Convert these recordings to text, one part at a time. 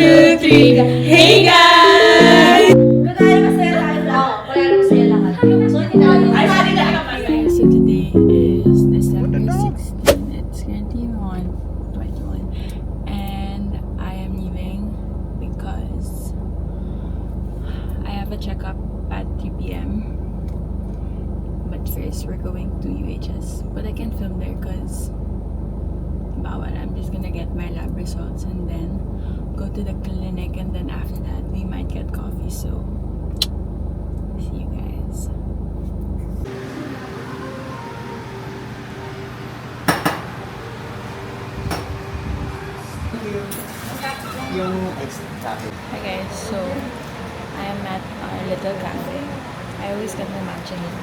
two, three. Hey guys! So today is December 16. It's currently 1:21 and I am leaving because I have a checkup at 3 p.m. But first we're going to UHS. But I can't film there because bawal. I'm just gonna get my lab results and then go to the clinic, and then after that we might get coffee. So see you guys. Hi guys, so I am at our little cafe. I always get my matcha here.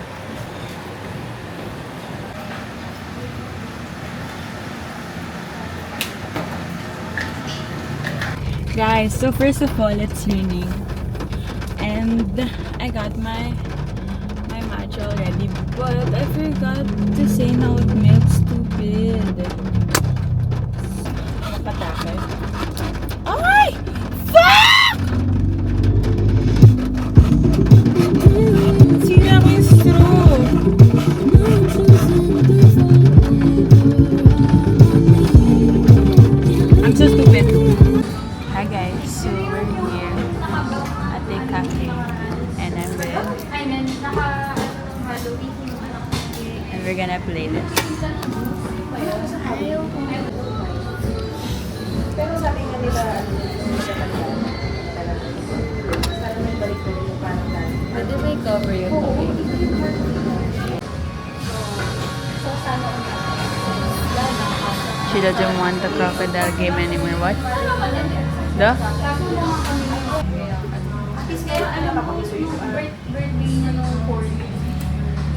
Guys, so first of all, it's raining and I got my matcha already, but I forgot to say now with milk. Stupid. Napatakay. Ay! Fuck! Sira ko yung straw. I'm so stupid. Hi guys, so we're here at the cafe and I'm with and we're gonna play this. Pero sabi nga nila, hindi siya parang nagbalik-balik yung parang dati. Pwede ba i-cover yung tubig? So, sana She doesn't want the crocodile game anymore. What? The? Kasi ngayon, ano pa kami sa'yo? Birthday niya nung 4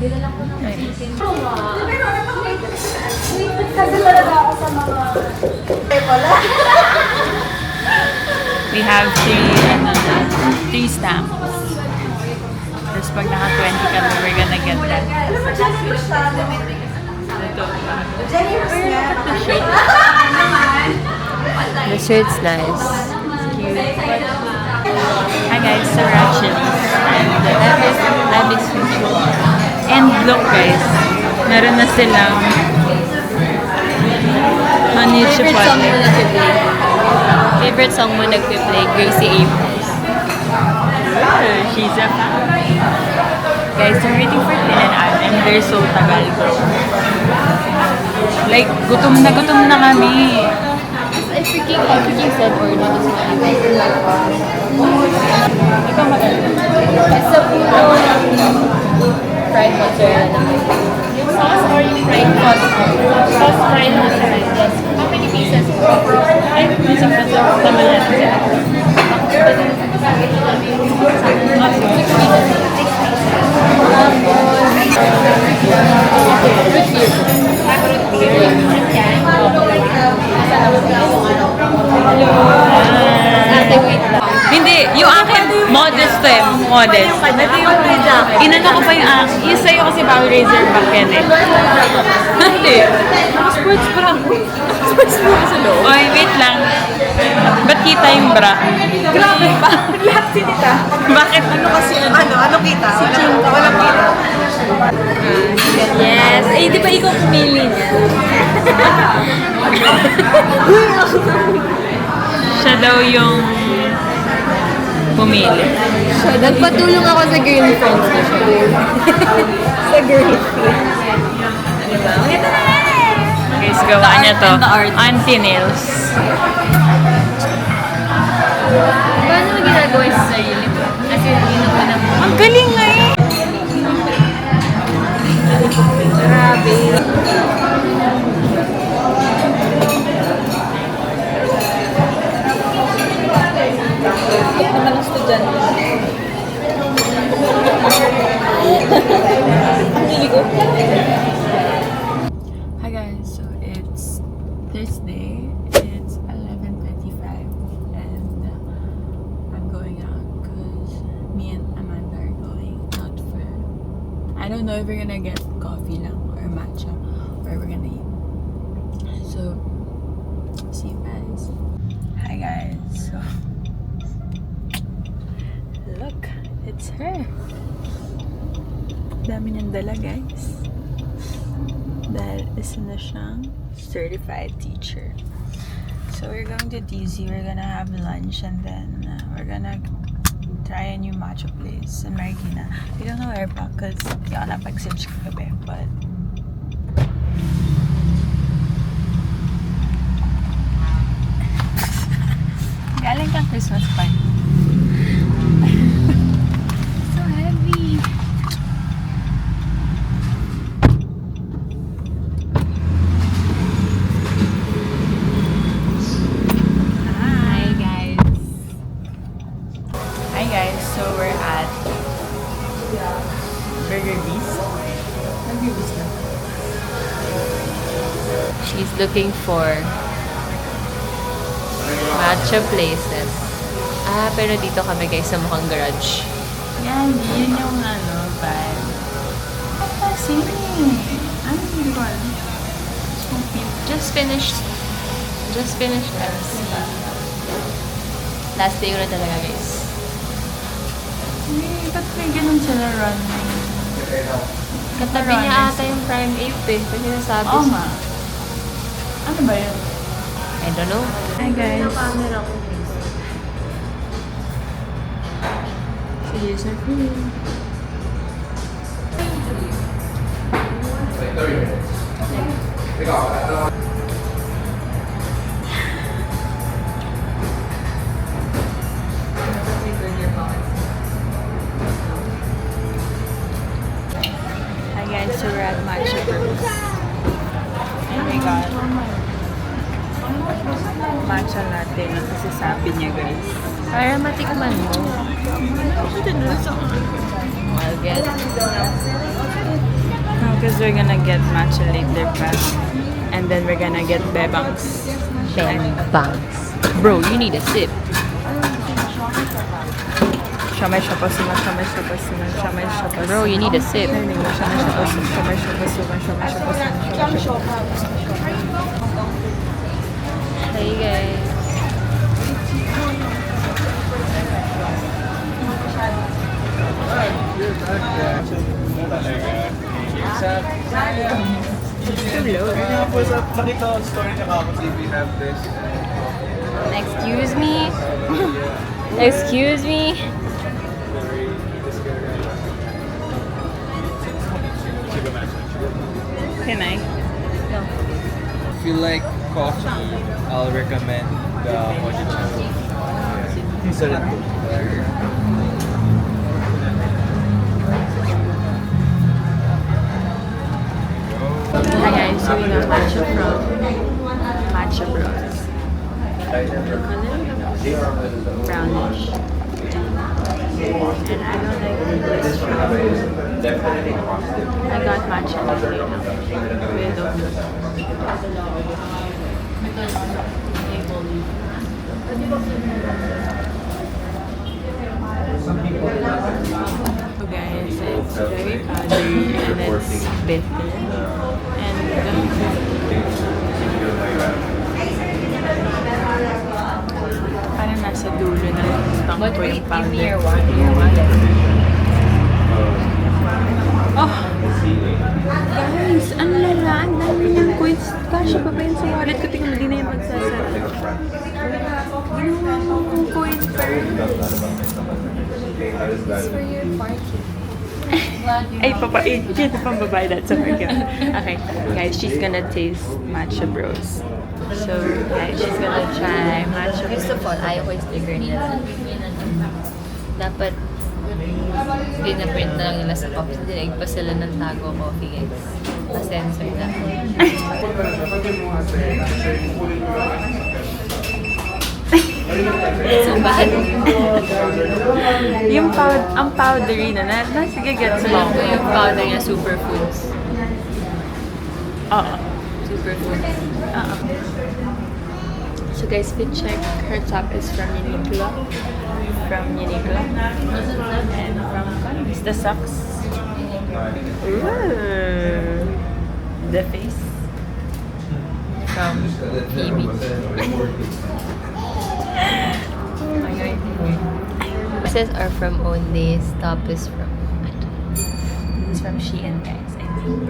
Dila lang ko ng chicken. Pero kasi talaga ako sa mga... wala. We have three stamps. Tapos pag naka-20 kami, we're gonna get that. Alam mo, Jennifer siya. Ito. Jennifer nga. The shirt's nice. Cute. Hi guys, so we're actually I miss you. And look guys, meron na silang honey chipotle. Favorite song mo nagpe-play? Gracie Abrams. She's a fan. Guys, I'm waiting for Tin and Ann and they're so tagal bro. Like, gutom na kami. I freaking said or not as Ikaw magaling. It's a puro fried mozzarella naman. Yung sauce or yung fried sauce? Sauce fried mozzarella. Yes. How many pieces? Ay, isang pieces. Tama na sila. 6 pieces. Ate, wait lang. Hindi, yung akin, modest to eh. Modest. Inano ko pa yung akin. Yung sa'yo kasi Power Razer back yan eh. Hindi. Sports bra. Sports bra sa loob. Oy, wait lang. Ba't kita yung bra? Grabe pa. Lahat sinita. Bakit? Ano kasi, ano kita? Walang kita. Yes. Eh, di ba ikaw pumili niya? Siya daw yung pumili. Nagpatulong ako sa girl friends ko siya. Sa girl friends. Diba? Guys, gawa niya to. And the art. Auntie Nails. Paano mo ginagawa sa sarili mo? Kasi ginawa na mo. Ang galing nga eh. Grabe. Naman ang estudyante. Hi guys, so it's Thursday. It's 11:25 and I'm going out because me and Amanda are going out for, I don't know if we're gonna get coffee lang or matcha or we're gonna eat. So see you guys. Hi guys. So It's her. Dami niyang dala, guys. Dahil isa na siyang certified teacher. So we're going to DZ. We're gonna have lunch and then we're gonna try a new matcha place in Marikina. We don't know where pa because yun, napag-search ko gabi. But galing kang Christmas party. So heavy. Hi guys. Hi guys. So we're at Burger Beast. She's looking for matcha places. Pero dito kami guys sa mukhang garage. Yan, yun yung vibe. Same. Hindi ko alam. Just finished MC. Last day ko na talaga guys. Ba't may ganun sila running? Katabi niya ata yung Prime 8 eh. Pwede nasabi Oo nga. Ano ba yun? I don't know. Hi guys. Cheers are free. Hi guys, so we're at Matcha Bros. Oh my god. Matcha latte na kasi sabi niya guys. Para matikman mo. I'll get No, because we're gonna get matcha later pa. And then we're gonna get bebangs. bangs. Bro, you need a sip. Siamay siya pasuma, siamay siya pasuma, siamay siya pasuma. Bro, you need a sip. Siamay siya pasuma, siamay siya pasuma, siamay siya pasuma. Hey guys. Nakita ko story niya ako if we have this. Excuse me? Excuse me? Can I? No. If you like coffee, I'll recommend the Mojicha. Hi guys, so we got matcha from Matcha Bros. Brownish. And I don't like this strawberry. I got matcha latte now. So guys, it's very powdery and it's bitter. Parang nasa dulo na lang But po wait, yung give me powder. your wallet. Oh! Guys, ang lala. Ang dami niyang coins. Kasha pa ba yun sa wallet ko? Tingnan mo, di na yung magsasara. Ginawa mo kong coin per. For your parking. Ay, dito pang babae that sa market. Okay, guys, she's gonna taste Matcha Bros. So, guys, she's gonna try Matcha Bros. First of all, ayaw ko yung sticker nila. Dapat pinaprint na lang nila sa coffee. Dinaig pa sila ng Tago Coffee guys. Na-sensor na. So bad. Ang powdery na sige, gets mo. Ito yung powder niya, superfoods. Oo. Superfoods. Oo. So guys, we check. Her top is from Uniqlo. And from Converse. The socks. Ooh. The face. From Phoebe. Dresses are from Owndays, top is from This is from Shein, guys. I think.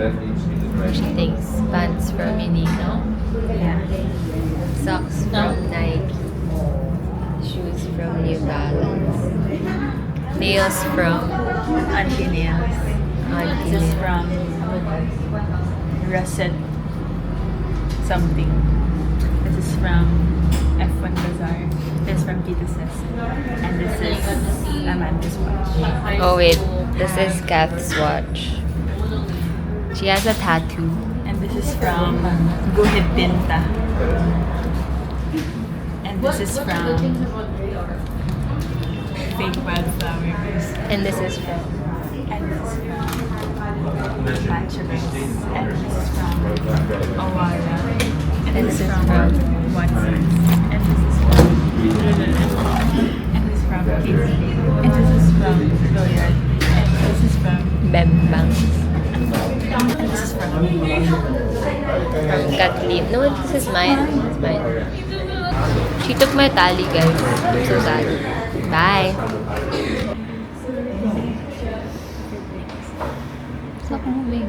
she thinks pants from Uniqlo, Yeah. socks from Nike, shoes from New Balance, nails from Auntie Nails. Auntie This is Nails. from Russet something. This is from F1 Bazaar. This is from Tita Sis. And this is Amanda's watch. Oh wait, this is Kath's watch. She has a tattoo. And this is from Guhit Tinta. And this is from Fake Wildflowers. And this is from And this is from Naturals. And this is from Awara. And this is from Watsons. And this is from and this is from Casey. And this is from Loyal. And this is from Bembang. and this is from From Kathleen. No, this is mine. This is mine. She took my tally, guys. I'm so sad. Bye. Stop moving.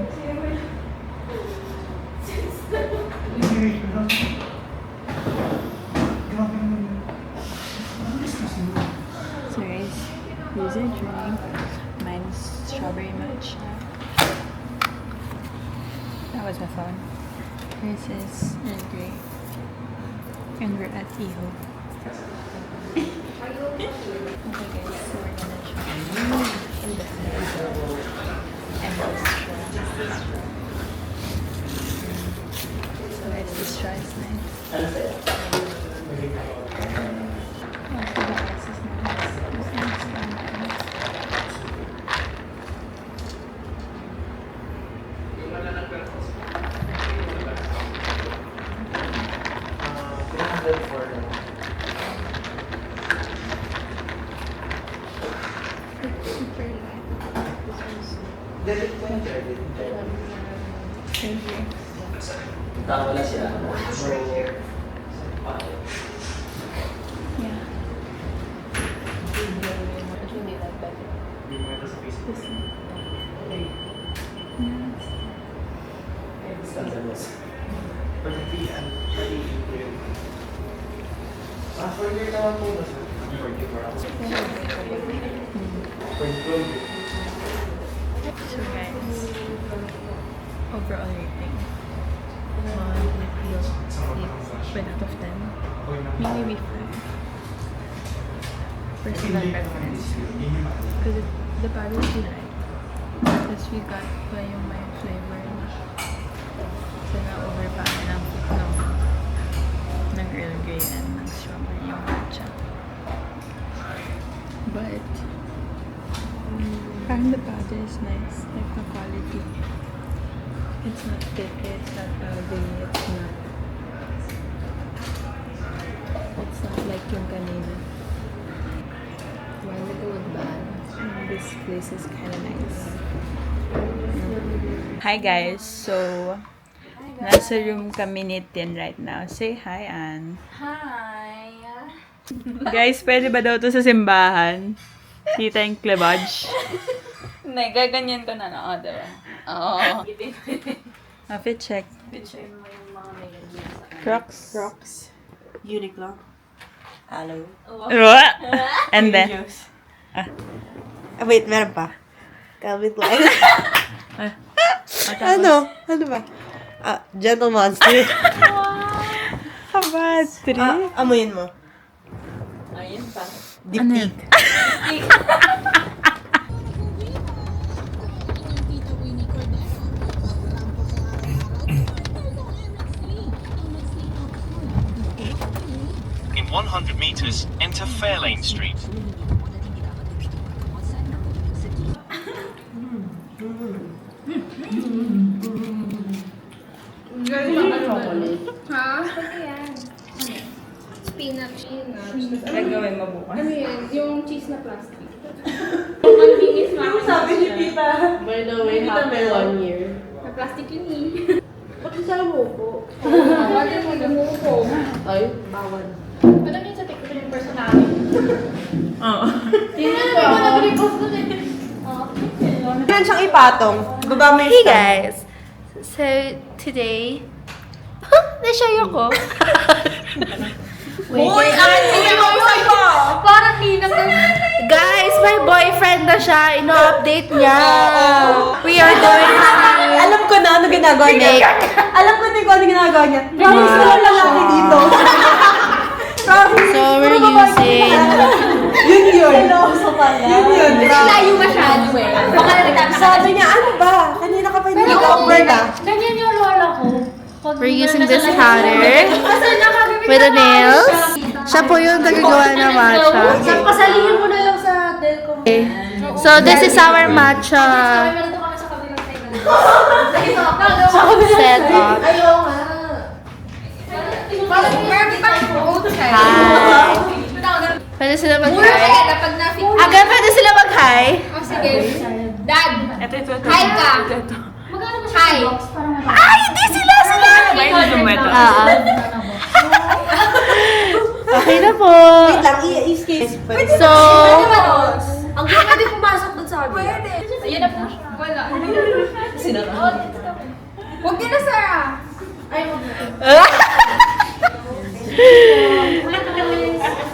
So guys, here's a drink. Mine's strawberry matcha. That was my phone. This is Earl Grey. And we're at Iho. Okay guys, so we're gonna try and this straw. So guys, this straw is nice. Oh, so the ice is nice. This one's nice. Super light. This was thank you. Yeah. This one. Yes. So guys, overall rating. But out of 10, maybe 5. Personal preference. Because the bag is too light. Tapos we got pa yung may flavor na. So na-over pa kami ng Earl Grey and ng strawberry yung matcha. But parang the powder is nice. Like the quality. It's not thick, it's not powdery, it's not like yung kanina. Why would it look bad? And this place is kind of nice. Hi guys, so nasa room kami ni Tin right now. Say hi, Ann. Hi! Guys, pwede ba daw to sa simbahan? Kita yung cleavage. Hindi, gaganyan ko na na. Diba? Oo. Fit check. Picture mo yung mga may Crocs. Uniqlo. Hello. And then, Wait, meron pa. Calvin Klein. Ano ba? Gentle Monster. haba, 3. Amuyin mo. Ayun pa. Diptyque. In 100 meters, enter Fairlane Street. Spinach. Nagawin mo bukas. Ano yan? Yung cheese na plastic. Yung convenience market. Sabi ni Tita. By the way, happy 1 year. Na plastic yun eh. Ba't sa mo po? Bakit mo namuko? Ay, bawal. Alam niyo sa TikTok yung person namin. Yan siyang ipatong. Baba mo yung Hey stand. guys! So, today... Na-share ko. Wait, parang ninang Guys, may boyfriend na siya. Ino-update niya. We are going to... Alam ko na ano ginagawa niya. Alam ko din kung ano ginagawa niya. Promise ko lang lalaki dito. So, we're using... Yun yun. Yun yun. Layo masyado eh. Baka nagtataka. Sabi niya, ano ba? Kanina ka pa hindi nag-awkward ah. Ganyan yung lola ko. We're using this powder with the nails. Siya po yung nagagawa ng matcha. Pasalihin mo na lang sa Delco. Okay. So, this is our matcha setup. Ayaw nga. Parang Hi. Pwede sila mag-hi. Agad pwede sila mag-hi. sige. Dad. Hi ka. Magkano ba siya? Hi. Ay, hindi sila! Okay na po. Wait lang, i-escape. So, Ang ganda din pumasok dun sa amin. Pwede. Ayan na po siya. Wala. Huwag niya na, Sarah. Ay, huwag na.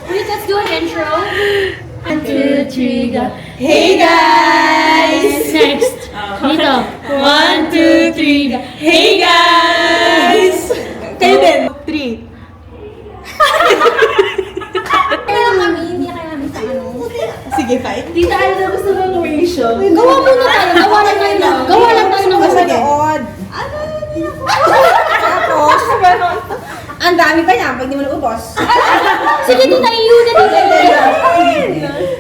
Wait, let's do an intro. 1, 2, 3, go. hey guys! Next. Dito. 1, 2, 3, go. Hey guys! Kayo din. 3. Kaya kami, hindi kaya namin sa ano. Sige, fine. Tita, ano na gusto mong ratio? Gawa muna tayo. Gawa lang tayo ng Gawa lang tayo ng Basta noon. Tapos, ang dami pa niya pag di mo naubos. Sige, tita, iuna dito.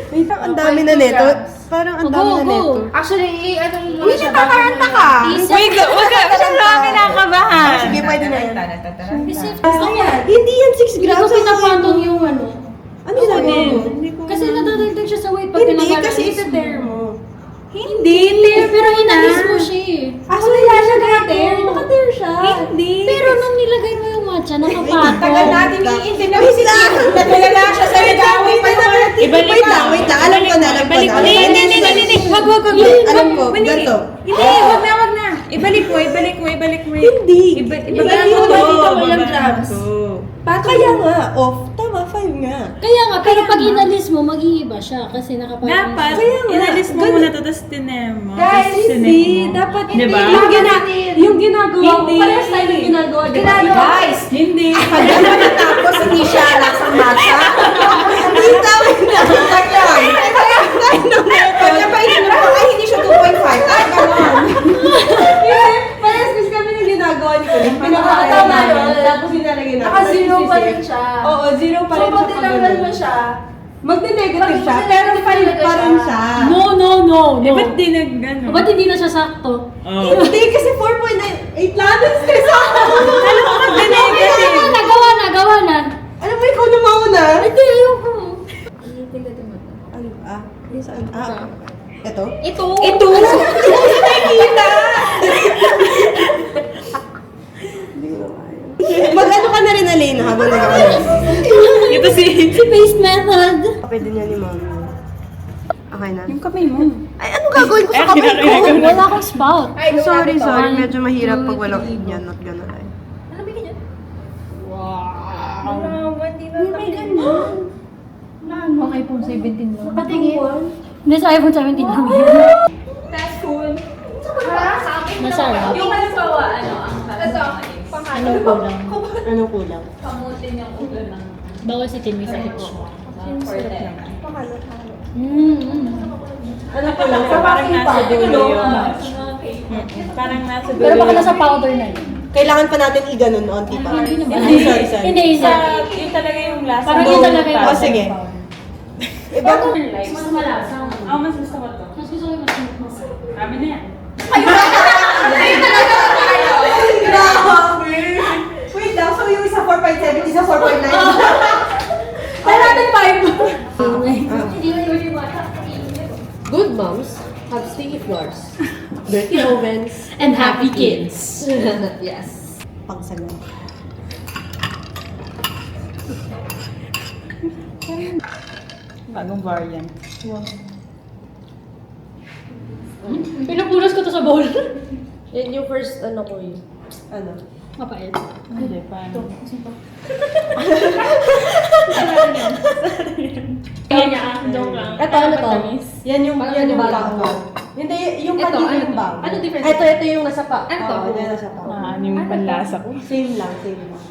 Wait lang, ang dami na neto. Parang ang dami na neto. Actually, ano mo Hindi siya kakaranta ka. Wait, wag ka lang kinakabahan. Sige, pwede na yan. Ayan. Hindi yan 6 Hindi ko grams. pinapatong yung ano. Ano ginagawa mo? Kasi nadadagdag siya sa weight pag Hindi, pinagalan. kasi ite-tear mo. Hindi, pero inalis mo siya eh. So, wala siya naka-tear. Naka-tear siya. Hindi. Pero nung nilagay mo yung matcha, Tagal nakapatong. natin i-intindi. Wait lang. Naglalala siya sa ligawin pa naman. Wait lang. Alam ko na. Hindi. Wag. Alam ko. Ganito. Wag na. Ibalik mo. Hindi. Ibalik mo dito, walang grams. Kaya nga. Off. Tama. 5 nga. Kaya nga, pero pag inalis mo, mag-iiba siya kasi nakapatong. Dapat, Kaya nga. inalis mo muna to, tapos tinem mo. Guys, hindi. Dapat Diba? Yung ginagawa ko. Parehas tayo yung ginagawa. Guys, Hindi. pag ano natapos, hindi siya lasang mata. Hindi tawag na. Kaya kanya pa isip ko, ay hindi siya 2.5. Ay, gano'n. Parehas kasi kami na ginagawa ni Kulit. Tama yun. Tapos nilalagay natin. Naka-zero pa rin siya. Oo, 0 pa rin So, pag tinanggal mo siya, Magne-negative siya, pero 5 pa rin siya. No. Ba't di nag-gano? Ba't hindi na siya sakto? Hindi, kasi 4.98 lang. Stress ako. Gawa na. Alam mo, ikaw na mauna. Hindi, ayoko. Ano ba? Saan? Ito? Ito. Nakikita! Mag-ano ka na rin, Alena, habang nag-ano. Ito si... Si paste method. Pwede niya ni Mami. Okay na. Yung kamay mo. Ay, ano gagawin ko sa kamay ko? Wala akong spout. Sorry. Medyo mahirap pag walang yan. Not gonna lie. Okay po, 17 lang. Patingin. Hindi, sa iPhone 17 lang. Masarap. Yung halimbawa, Anong kulang? Anong kulang? kamutin yung ulo ng Bawal si Timmy sa kitchen. Ano kulang? Sa Parang nasa dulo yun. Parang nasa dulo Pero baka yun. nasa powder na yun. Kailangan pa natin i-ganon onti pa. Sorry. Hindi. Yun talaga yung lasa. Parang yun talaga yung Oh, sige. Mas malasa. Mas gusto ko to. Mas gusto ko yung mas. Sabi na yan. Grabe! Wait lang, so yung isa 4.7, isa 4.9. Kaya natin 5. Good moms have sticky floors, dirty ovens, And happy kids. yes. Pangsalan. Bagong variant. Pinupunas ko to sa bowl. Yan yung first ano ko yun. Ano? Mapait. Hindi, paano? Joke lang. Ito, ano to? Yan yung bag ko. Hindi, yung Ito, kanina ano yung to? bag. Ano difference? Ito yung nasa pa. Ano to? Oo, yan nasa pa. Ano yung panlasa ko? Same lang, same lang.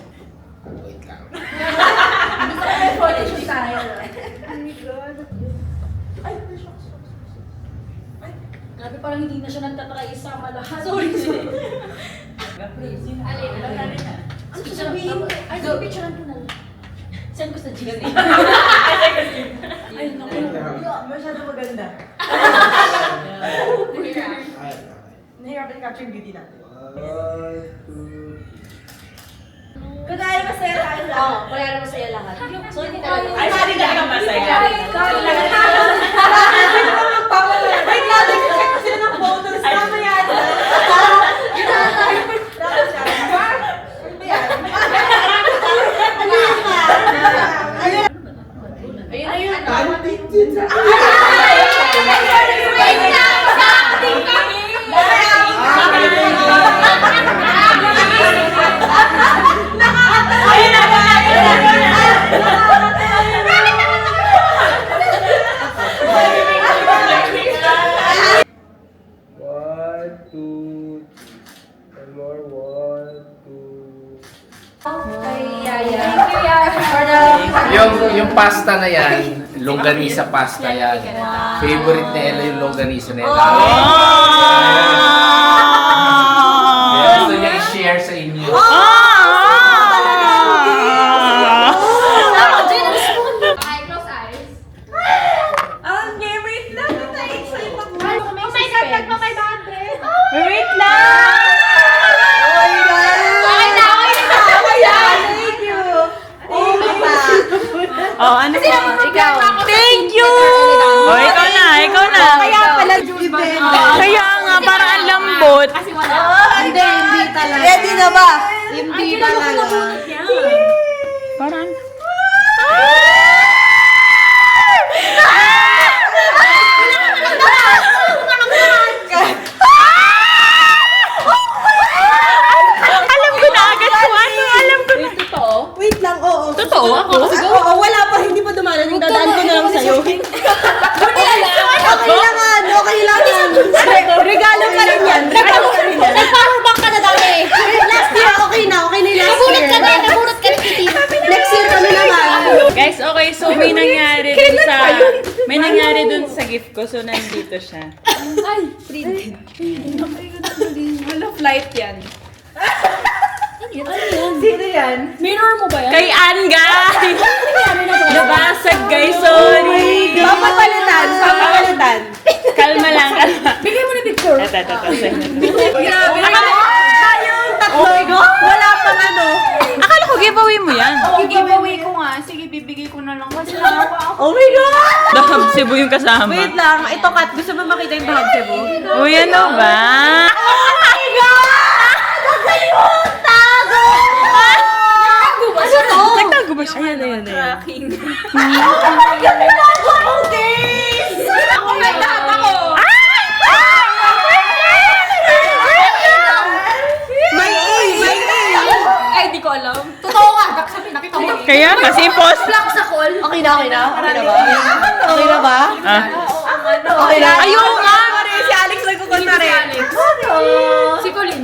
Grabe, parang hindi na siya nagtatry isama lahat. Sorry. Sabihin, ay, picturean ko na lang. Send ko sa GC. Ay, naku. Masyado maganda. Nahirapan capture yung beauty natin. Kunwari masaya tayo lang. Oo, kaya masaya lahat. So, hindi talaga. Ay, sorry talaga masaya. Wait lang, nag-check ko sila ng photos. Tama yan. Yung pasta na yan, longganisa pasta yan. Favorite na Ella yung longganisa na Ella. Kaya gusto niya i-share sa inyo. Ay, close eyes. Ang game, wait lang. Na-excite ako. Oh my God, nagpa-500. Wait lang! Okay na. Thank you. Oh my God. Oh, ano po? Ikaw. Thank you! Oh, ikaw na, ikaw na. Kaya pala, Julie. Kaya nga, parang ang lambot. Hindi talaga. Ready na ba? Hindi talaga. Parang... Alam ko na agad kung ano. Alam ko na. Wait lang, oo. Totoo? Oo, wala pa. Hindi pa dumanan. Yung dadaan ko na lang sa'yo. Okay lang yan. Okay lang yan. Regalo pa rin yan. Regalo pa rin yan. Nagpa-powerbank ka na dati. Last year, okay na. Okay na yung last Nabulat year. ka na. Nabulat ka na, Kitty. Next year kami naman. Guys, okay, so may nangyari dun sa... May nangyari dun sa gift ko, so nandito siya. Hello, flight yan. Sino yan? Mirror mo ba yan? Kay Ann, guys! Nabasag, guys, sorry! Papapalitan. Papapalitan. Kalma lang, kalma. Bigay mo na picture. Ito. Grabe. Tayong tatlo. Wala pang ano. Akala ko giveaway mo yan. Giveaway ko nga. Sige, bibigay ko na lang. Kasi nakawa ako. Oh my God. Dahab Cebu yung kasama. Wait lang. Ito, Kat. Gusto mo makita yung bahag Cebu? Uy, ano ba? Oh my God! Nagtago! Ano to? Nagtago ba siya? Ayan. Nagtago akong case! Ako nagtago ako! May Ay, di ko alam. Totoo nga. Sabi, nakita mo. Kaya kasi post. Flex sa call. Okay na? Okay na ba? Okay na ba? Ah. Okay na? Ayun nga! Si Alex nagkukunta rin. Si Colin.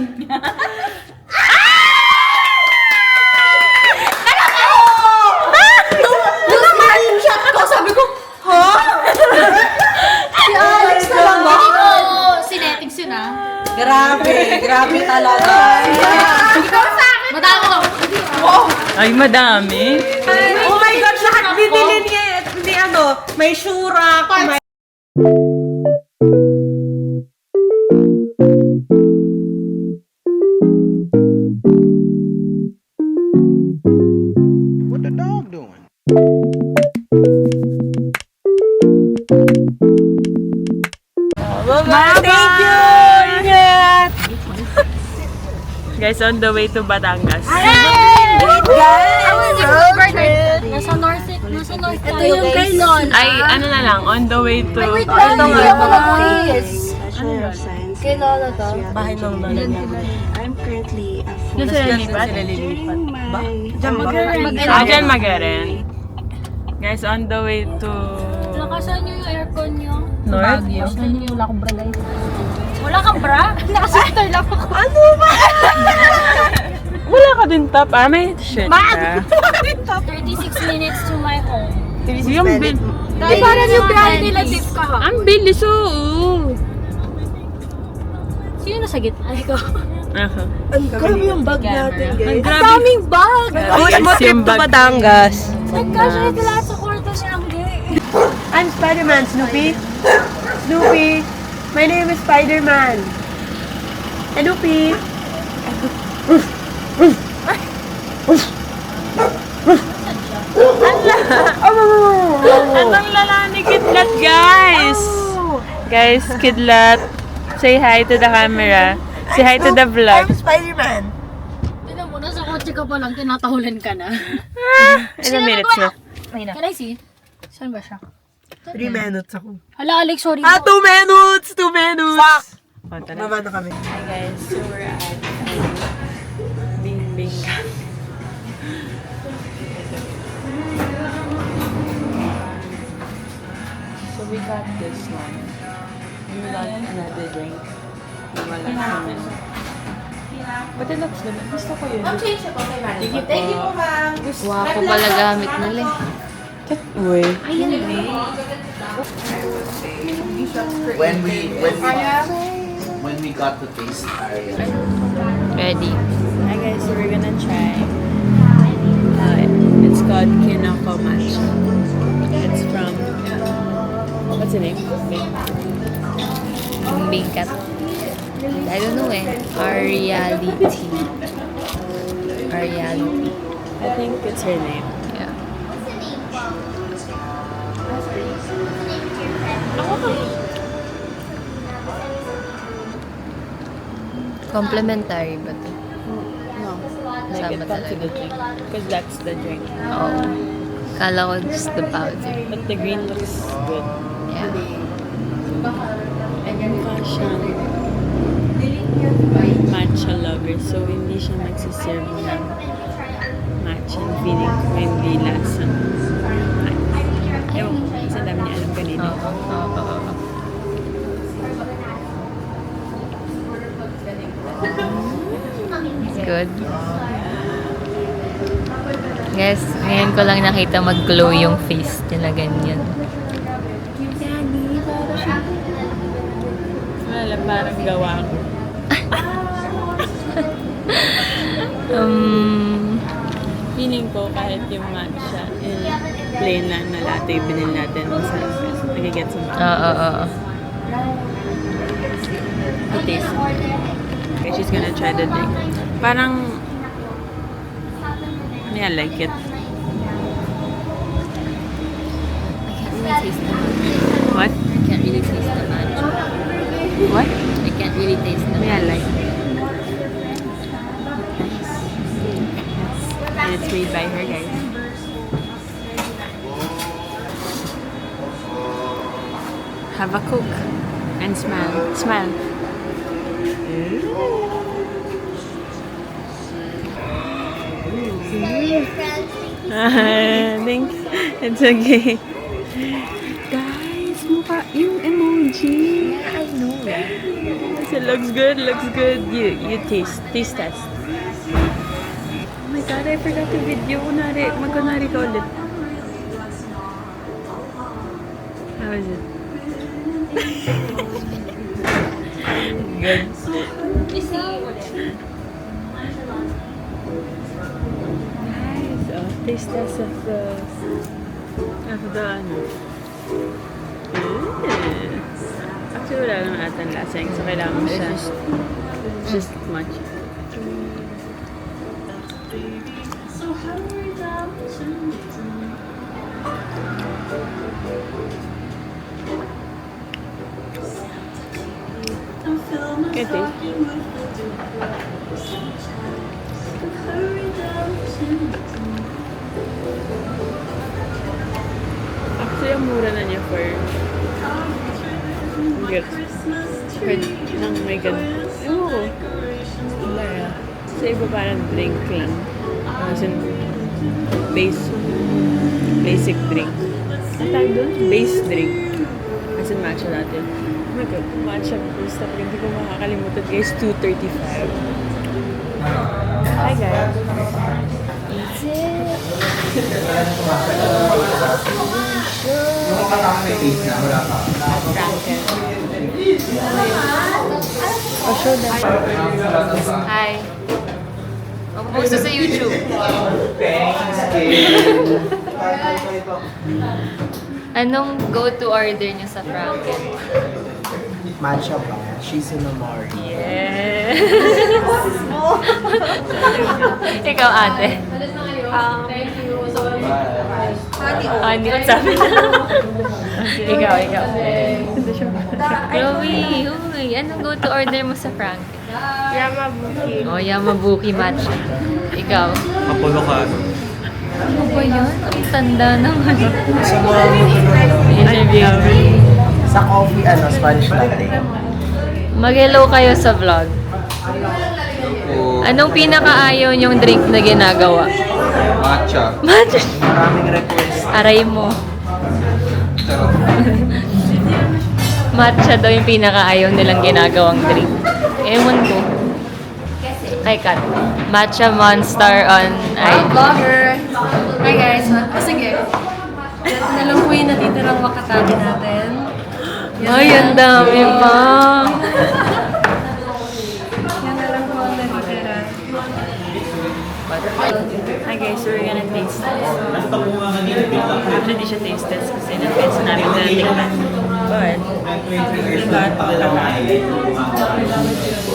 Nung screenshot ko, sabi ko, ha? Si Alex na lang ba? Hindi ko sinetics yun ah. Grabe talaga. Madami ako. Ay, madami. Oh my God, lahat binili niya. Hindi ano, may Shurak, may... What the dog doing? Thank you! Ingat! Guys, on the way to Batangas. Great guys! Nasa North City. Nasa North tayo yung kay Lola. Ay, ano na lang, on the way to... Wait lang, hindi ako mag-quiz. Kay Lola to. Bahay ng lola niya. I'm currently a full Sila lilipat? Ba? Diyan mag-rent. Diyan mag-rent. Guys, on the way to... Lakasan nyo yung aircon nyo. North? Lakasan nyo, wala akong bra guys. Wala kang bra? Nakasister lang ako. Ano ba? Wala ka din top. Ah, may shirt ka. 36 minutes to my home. Yung bill. Di parang yung biyahe nila tip ka ha? Ang bilis, oo. Sino nasa gitna? Ikaw. Ako. Ang grabe yung bag natin, guys. Ang Ang grabe. daming bag! Push mo trip to Batangas. Nagkasya na lahat sa kwarto si Angge. I'm Spider-Man, Snoopy. Snoopy. My name is Spider-Man. Snoopy. Anong lala ni Kidlat, guys? Guys, Kidlat. Say hi to the camera. Say hi to the vlog. I'm Spider-Man. Tignan mo, nasa kotse ka pa lang, tinatahulan ka na. Ilang minutes na? Can I see? Saan ba siya? 3 minutes ako. Hala, Alex, sorry. 2 minutes! 2 minutes! Fuck! Oh, tara. Baba na kami. Hi guys, so we're at Bing Bing Camp. So we got this one. We got another drink. Wala naman. But it looks good. Gusto ko yun. Thank you po, ma'am. Wapo pala gamit nila eh. Uy. When we got to taste area. Ready. Hi guys, so we're gonna try. It's called Kinako Matcha. It's from, what's the name? Bingkat. I don't know eh. Ariality. Ariality. I think it's her name. Yeah. No, Complimentary ba ito? like Sama it comes to the talaga. drink. Because that's the drink. Oo. Kala ko just the powder. But the green looks good. Yeah. And mukha siyang matcha lover. So, hindi siya nagsiserve ng matcha. Feeling ko hindi lasa. Ewan ko, kasi dami niya alam kanina. Oo. It's good. Guys, ngayon ko lang nakita mag-glow yung face niya na ganyan. Wala, parang gawa ko. Feeling ko kahit yung matcha, plain lang na latte yung binili natin sa nagigets mo. Oo. The taste. Okay, she's gonna try the drink. Parang, I like it. I can't really taste the matcha. What? I can't really taste the matcha. What? I can't really taste the I matcha. like it. And it's made by her, guys. Have a Coke and smile. Smile. Thanks. It's okay. Guys, mukha yung emoji. Yeah, I know. So looks good, looks good. You taste test. Oh my god, I forgot to video. Kunwari ka ulit. How is it? Good. Nice. Oh, taste test of the ano. Actually, wala naman ata ang laseng. So, kailangan mo siya. Just much. Good taste. So yung mura na niya for nang may ganito. Ewan ko. Wala. Sa iba parang drink lang. As in, basic drink. Ang tawag doon? Base drink. As in matcha latte. Oh my God, matcha boost drink. Hindi ko makakalimutan guys, $2.35. Hi guys. Oh, show them. Hi. Magpo-post sa YouTube. Anong go-to order niyo sa Franken? Matcha ba? Shisunamori. Yes! Ikaw, ate. Thank you. So, Hindi ko sabi na. Ikaw. Chloe, uy, anong go-to order mo sa Franken? Yamabuki. Oh, Yamabuki matcha. Ikaw? Apolocado. Ano ba yun? Ang tanda naman. Sa mga Interview. sa coffee, Spanish latte. Mag-hello kayo sa vlog. Anong pinakaayaw niyong drink na ginagawa? Matcha. Matcha. Maraming request. Aray mo. Matcha daw yung pinakaayaw nilang ginagawang drink. Ewan ko. Ay, Kat. Matcha Monster on vlogger. Hi guys. Sige. Ito na lang po yung natitirang Makatabi natin. Ay, ang dami pa. Yan na lang po ang natitira. Hi guys, so we're gonna taste this. Actually, di siya taste test kasi na-taste namin na tingnan. But, we got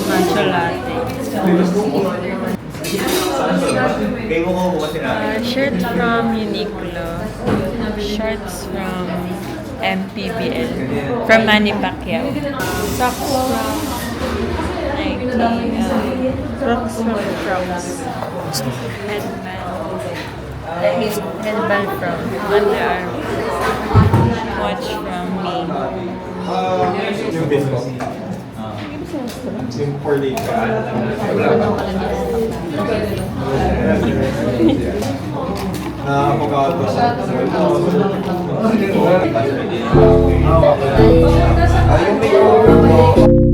matcha latte. Shirt from Uniqlo. Shirts from MPBL. From Manny Pacquiao. Socks from Nike. Crocs from Crocs. Headband from Under Armour. Watch from me. Yung bisco. Yung pour later. Avocado. Yung